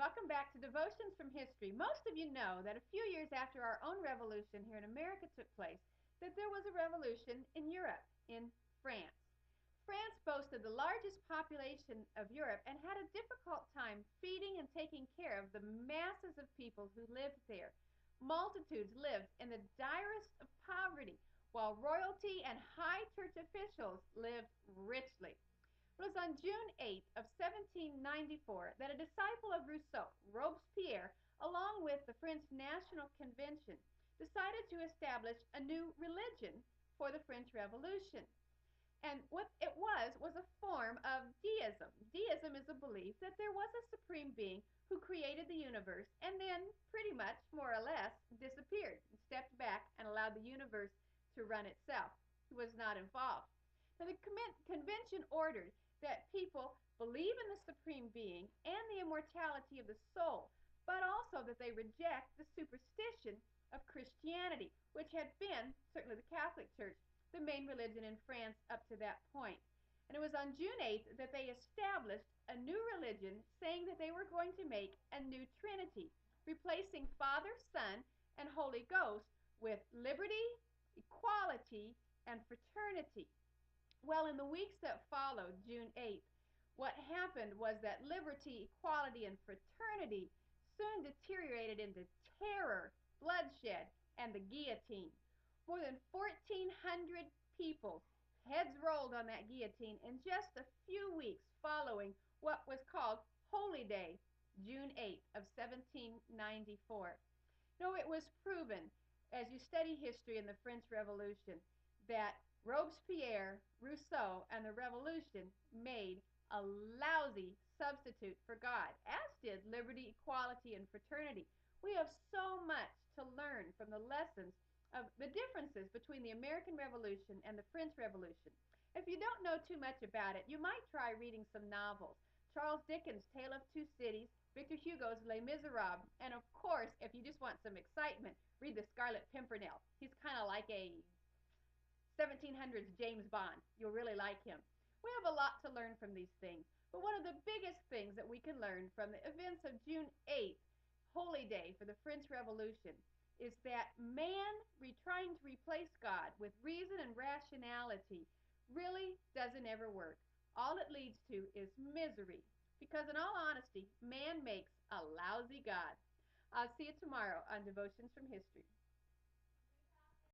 Welcome back to Devotions from History. Most of you know that a few years after our own revolution here in America took place, that there was a revolution in Europe, in France. France boasted the largest population of Europe and had a difficult time feeding and taking care of the masses of people who lived there. Multitudes lived in the direst of poverty, while royalty and high church officials lived richly. It was on June 8th of 1794 that a disciple of Rousseau, Robespierre, along with the French National Convention, decided to establish a new religion for the French Revolution. And what it was a form of deism. Deism is a belief that there was a supreme being who created the universe and then pretty much, more or less, disappeared and stepped back and allowed the universe to run itself. He was not involved. Now, the convention ordered that people believe in the supreme being and the immortality of the soul, but also that they reject the superstition of Christianity, which had been, certainly the Catholic Church, the main religion in France up to that point. And it was on June 8th that they established a new religion, saying that they were going to make a new Trinity, replacing Father, Son, and Holy Ghost with liberty, equality, and fraternity. Well, in the weeks that followed June 8th, what happened was that liberty, equality, and fraternity soon deteriorated into terror, bloodshed, and the guillotine. More than 1,400 people's heads rolled on that guillotine in just a few weeks following what was called Holy Day, June 8th of 1794. No, it was proven, as you study history in the French Revolution, that Robespierre, Rousseau, and the Revolution made a lousy substitute for God, as did liberty, equality, and fraternity. We have so much to learn from the lessons of the differences between the American Revolution and the French Revolution. If you don't know too much about it, you might try reading some novels. Charles Dickens' Tale of Two Cities, Victor Hugo's Les Miserables, and of course, if you just want some excitement, read The Scarlet Pimpernel. He's kind of like a 1700s James Bond. You'll really like him. We have a lot to learn from these things, but one of the biggest things that we can learn from the events of June 8th, Holy Day for the French Revolution, is that man trying to replace God with reason and rationality really doesn't ever work. All it leads to is misery, because in all honesty, man makes a lousy God. I'll see you tomorrow on Devotions from History.